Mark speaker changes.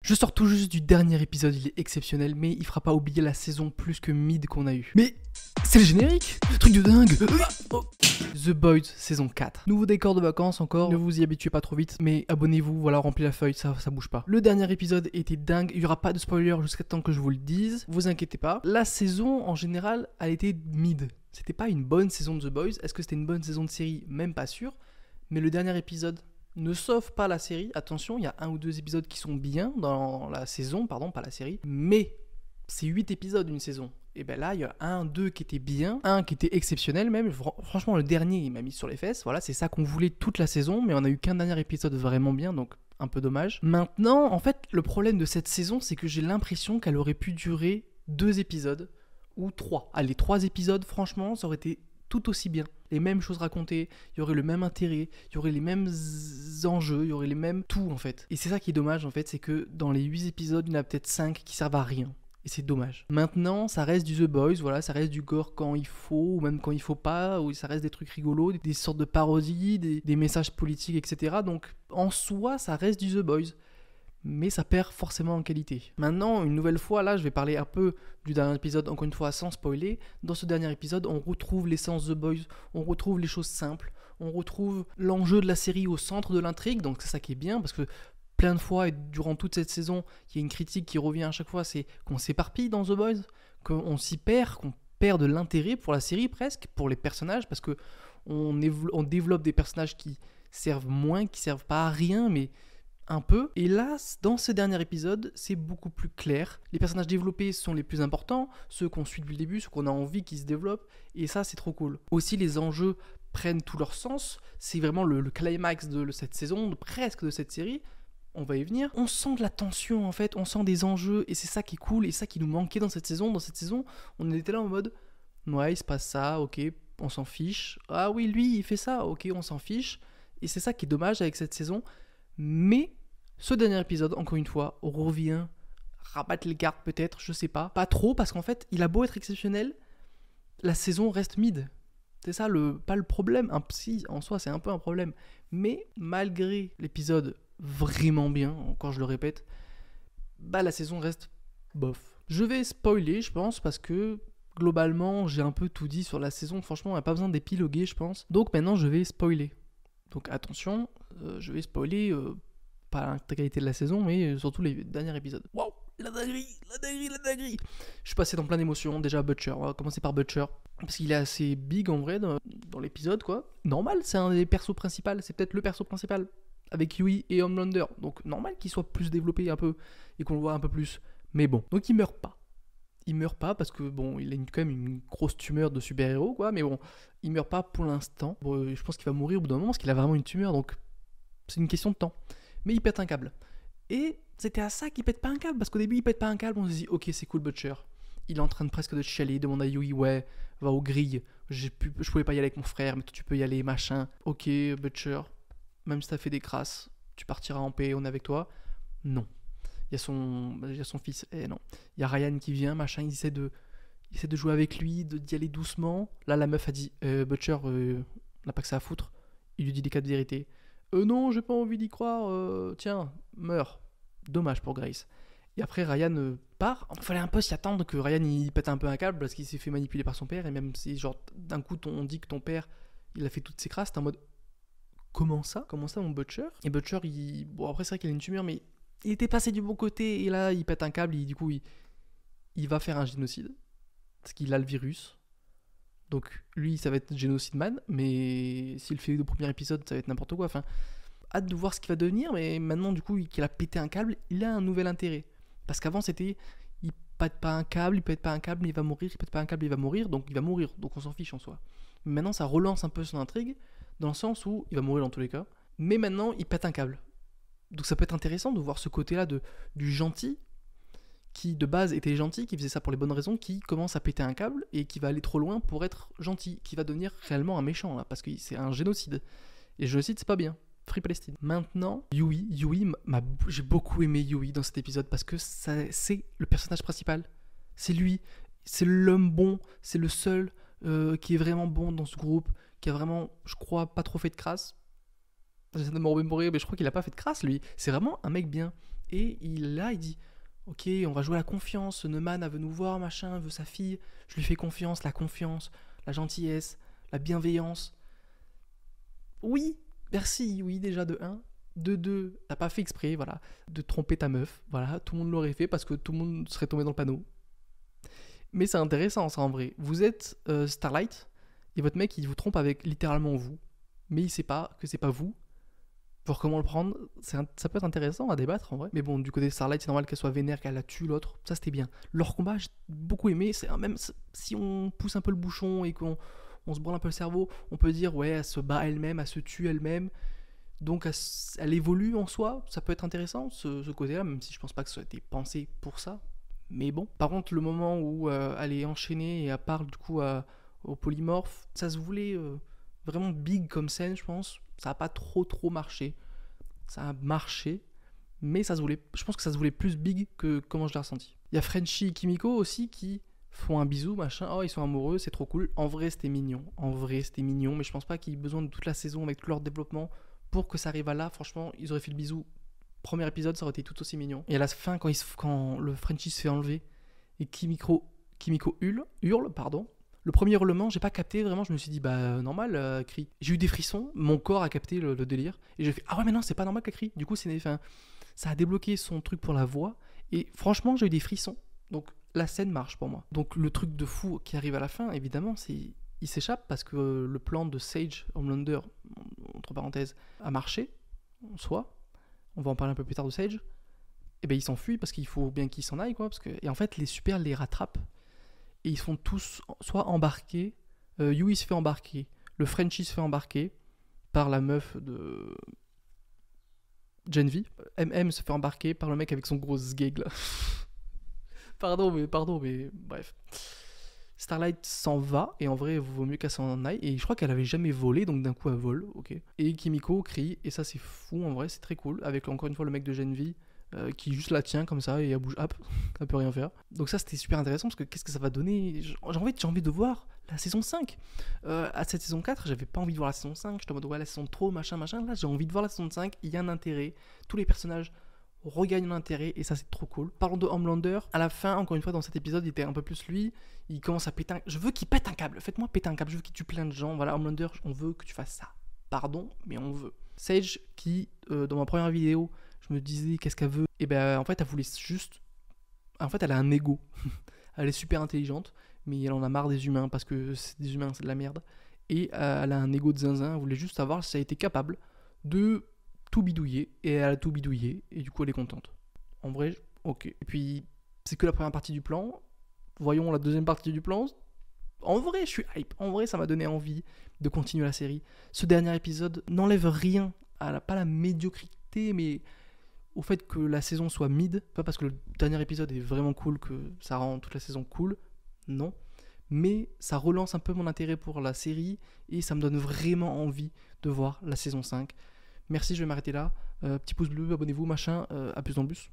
Speaker 1: Je sors tout juste du dernier épisode, il est exceptionnel, mais il fera pas oublier la saison plus que mid qu'on a eu. Mais c'est le générique, truc de dingue. The Boys saison 4. Nouveau décor de vacances encore, ne vous y habituez pas trop vite, mais abonnez-vous, voilà, remplis la feuille, ça bouge pas. Le dernier épisode était dingue, il y aura pas de spoiler jusqu'à temps que je vous le dise, vous inquiétez pas. La saison en général, elle était mid. C'était pas une bonne saison de The Boys, est-ce que c'était une bonne saison de série? Même pas sûr, mais le dernier épisode ne sauve pas la série, attention, il y a 1 ou 2 épisodes qui sont bien dans la saison, pardon, pas la série, mais c'est 8 épisodes une saison. Et ben là, il y a 1, 2 qui étaient bien, un qui était exceptionnel même, franchement le dernier il m'a mis sur les fesses, voilà, c'est ça qu'on voulait toute la saison, mais on a eu qu'un dernier épisode vraiment bien, donc un peu dommage. Maintenant, en fait, le problème de cette saison, c'est que j'ai l'impression qu'elle aurait pu durer 2 épisodes, ou 3. Allez, 3 épisodes, franchement, ça aurait été tout aussi bien. Les mêmes choses racontées, il y aurait le même intérêt, il y aurait les mêmes enjeux, il y aurait les mêmes tout en fait. Et c'est ça qui est dommage en fait, c'est que dans les 8 épisodes, il y en a peut-être 5 qui servent à rien. Et c'est dommage. Maintenant, ça reste du The Boys, voilà, ça reste du gore quand il faut, ou même quand il faut pas, ou ça reste des trucs rigolos, des sortes de parodies, des messages politiques, etc. Donc en soi, ça reste du The Boys. Mais ça perd forcément en qualité. Maintenant, une nouvelle fois, là, je vais parler un peu du dernier épisode, encore une fois, sans spoiler. Dans ce dernier épisode, on retrouve l'essence The Boys, on retrouve les choses simples, on retrouve l'enjeu de la série au centre de l'intrigue, donc c'est ça qui est bien, parce que plein de fois, et durant toute cette saison, il y a une critique qui revient à chaque fois, c'est qu'on s'éparpille dans The Boys, qu'on s'y perd, qu'on perd de l'intérêt pour la série presque, pour les personnages, parce que on développe des personnages qui servent moins, qui servent pas à rien, mais un peu. Et là, dans ce dernier épisode, c'est beaucoup plus clair. Les personnages développés sont les plus importants, ceux qu'on suit depuis le début, ceux qu'on a envie qu'ils se développent, et ça, c'est trop cool. Aussi, les enjeux prennent tout leur sens. C'est vraiment le climax de cette saison, presque de cette série. On va y venir. On sent de la tension, en fait, on sent des enjeux, et c'est ça qui est cool, et ça qui nous manquait dans cette saison. Dans cette saison, on était là en mode, ouais, il se passe ça, ok, on s'en fiche. Ah oui, lui, il fait ça, ok, on s'en fiche. Et c'est ça qui est dommage avec cette saison. Mais ce dernier épisode, encore une fois, revient rabattre les cartes peut-être, je sais pas. Pas trop, parce qu'en fait, il a beau être exceptionnel, la saison reste mid. C'est ça, pas le problème. Si, en soi, c'est un peu un problème. Mais malgré l'épisode vraiment bien, encore je le répète, bah la saison reste bof. Je vais spoiler, je pense, parce que globalement, j'ai un peu tout dit sur la saison. Franchement, on n'a pas besoin d'épiloguer, je pense. Donc maintenant, je vais spoiler. Donc attention, je vais spoiler pas l'intégralité de la saison, mais surtout les derniers épisodes. Waouh, la dinguerie. Je suis passé dans plein d'émotions. Déjà Butcher, on va commencer par Butcher, parce qu'il est assez big en vrai dans l'épisode, quoi. Normal, c'est un des persos principaux, c'est peut-être le perso principal, avec Yui et Homelander. Donc normal qu'il soit plus développé un peu, et qu'on le voit un peu plus. Mais bon, donc il meurt pas. Il meurt pas parce que bon, il a quand même une grosse tumeur de super-héros, quoi, mais bon, il meurt pas pour l'instant. Bon, je pense qu'il va mourir au bout d'un moment parce qu'il a vraiment une tumeur, donc c'est une question de temps. Mais il pète un câble. Et c'était à ça qu'il pète pas un câble, parce qu'au début il pète pas un câble, on se dit ok, c'est cool Butcher. Il est en train de presque de chialer, il demande à Yui, ouais, va aux grilles, je pouvais pas y aller avec mon frère, mais toi tu peux y aller, machin. Ok Butcher, même si t'as fait des crasses, tu partiras en paix, on est avec toi. Non. Il y a son fils, non. Il y a Ryan qui vient, machin, il essaie de jouer avec lui, d'y aller doucement. Là, la meuf a dit, Butcher, on n'a pas que ça à foutre. Il lui dit des cas de vérité. Non, j'ai pas envie d'y croire, tiens, meurs. Dommage pour Grace. Et après, Ryan part. Il fallait un peu s'y attendre que Ryan, il pète un peu un câble parce qu'il s'est fait manipuler par son père. Et même si, genre, d'un coup, on dit que ton père, il a fait toutes ses crasses, t'es en mode, comment ça, mon Butcher? Et Butcher, bon, après, c'est vrai qu'il a une tumeur, mais il était passé du bon côté, et là il pète un câble, du coup il va faire un génocide, parce qu'il a le virus. Donc lui ça va être génocide man, mais s'il fait le premier épisode ça va être n'importe quoi. Enfin, hâte de voir ce qu'il va devenir, mais maintenant du coup qu'il a pété un câble, il a un nouvel intérêt. Parce qu'avant c'était, il pète pas un câble, mais il va mourir, il pète pas un câble, il va mourir, donc on s'en fiche en soi. Mais maintenant ça relance un peu son intrigue, dans le sens où il va mourir dans tous les cas, mais maintenant il pète un câble. Donc ça peut être intéressant de voir ce côté-là du gentil, qui de base était gentil, qui faisait ça pour les bonnes raisons, qui commence à péter un câble et qui va aller trop loin pour être gentil, qui va devenir réellement un méchant là, parce que c'est un génocide. Et génocide c'est pas bien. Free Palestine. Maintenant, Yui, j'ai beaucoup aimé Yui dans cet épisode parce que c'est le personnage principal. C'est lui, c'est l'homme bon, c'est le seul qui est vraiment bon dans ce groupe, qui a vraiment, je crois, pas trop fait de crasse. J'essaie de me mourir, mais je crois qu'il a pas fait de crasse lui. C'est vraiment un mec bien. Et il dit ok, on va jouer à la confiance, Neumann veut nous voir, machin, veut sa fille, je lui fais confiance, la gentillesse, la bienveillance. Oui, merci, oui, déjà de 1. De 2, t'as pas fait exprès, voilà, de tromper ta meuf, voilà, tout le monde l'aurait fait parce que tout le monde serait tombé dans le panneau. Mais c'est intéressant ça en vrai. Vous êtes Starlight et votre mec il vous trompe avec littéralement vous, mais il sait pas que c'est pas vous. Voir comment le prendre, ça peut être intéressant à débattre en vrai. Mais bon, du côté de Starlight, c'est normal qu'elle soit vénère, qu'elle la tue l'autre, ça c'était bien. Leur combat, j'ai beaucoup aimé, même si on pousse un peu le bouchon et qu'on se branle un peu le cerveau, on peut dire ouais, elle se bat elle-même, elle se tue elle-même. Donc elle évolue en soi, ça peut être intéressant ce côté-là, même si je pense pas que ça a été pensé pour ça. Mais bon, par contre le moment où elle est enchaînée et elle parle du coup au polymorphe, ça se voulait vraiment big comme scène, je pense. Ça a pas trop marché. Ça a marché, mais ça se voulait, je pense que ça se voulait plus big que comment je l'ai ressenti. Il y a Frenchie et Kimiko aussi qui font un bisou, machin, oh ils sont amoureux, c'est trop cool. En vrai c'était mignon, mais je pense pas qu'il y ait besoin de toute la saison avec tout leur développement pour que ça arrive à là. Franchement, ils auraient fait le bisou premier épisode, ça aurait été tout aussi mignon. Et à la fin, quand le Frenchie se fait enlever et Kimiko hurle, pardon. Le premier hurlement, j'ai pas capté vraiment, je me suis dit bah normal, crie. J'ai eu des frissons, mon corps a capté le délire et j'ai fait ah ouais mais non, c'est pas normal qu'elle crie. Du coup, ça a débloqué son truc pour la voix et franchement, j'ai eu des frissons. Donc la scène marche pour moi. Donc le truc de fou qui arrive à la fin, évidemment, c'est il s'échappe parce que le plan de Sage Homelander, entre parenthèses, a marché en soi. On va en parler un peu plus tard de Sage. Et ben il s'enfuit parce qu'il faut bien qu'il s'en aille quoi. Et en fait les super les rattrapent et ils se font tous soit embarquer. Yui se fait embarquer, le Frenchie se fait embarquer par la meuf de Gen V. MM se fait embarquer par le mec avec son gros sgeg là. pardon mais bref. Starlight s'en va, et en vrai, il vaut mieux qu'elle s'en aille. Et je crois qu'elle avait jamais volé, donc d'un coup, elle vole, ok. Et Kimiko crie, et ça, c'est fou, en vrai, c'est très cool. Avec encore une fois le mec de Gen V qui juste la tient comme ça, et elle bouge, hop, elle peut rien faire. Donc ça, c'était super intéressant, parce que qu'est-ce que ça va donner ? J'ai envie de voir la saison 5. À cette saison 4, j'avais pas envie de voir la saison 5. J'étais en mode, ouais, la saison trop, machin. Là, j'ai envie de voir la saison 5. Il y a un intérêt. Tous les personnages regagne l'intérêt et ça c'est trop cool. Parlons de Homelander, à la fin encore une fois dans cet épisode il était un peu plus lui, il commence à péter je veux qu'il pète un câble, faites-moi péter un câble, je veux qu'il tue plein de gens, voilà Homelander, on veut que tu fasses ça, pardon mais on veut. Sage qui dans ma première vidéo je me disais qu'est-ce qu'elle veut, et ben en fait elle voulait juste, en fait elle a un ego. Elle est super intelligente mais elle en a marre des humains parce que des humains c'est de la merde et elle a un ego de zinzin, elle voulait juste savoir si elle était capable de tout bidouiller, et elle a tout bidouillé, et du coup elle est contente. En vrai, ok. Et puis, c'est que la première partie du plan. Voyons la deuxième partie du plan. En vrai, je suis hype. En vrai, ça m'a donné envie de continuer la série. Ce dernier épisode n'enlève rien à pas la médiocrité, mais au fait que la saison soit mid. Pas parce que le dernier épisode est vraiment cool que ça rend toute la saison cool. Non. Mais ça relance un peu mon intérêt pour la série, et ça me donne vraiment envie de voir la saison 5. Merci, je vais m'arrêter là. Petit pouce bleu, abonnez-vous, machin. À plus dans le bus.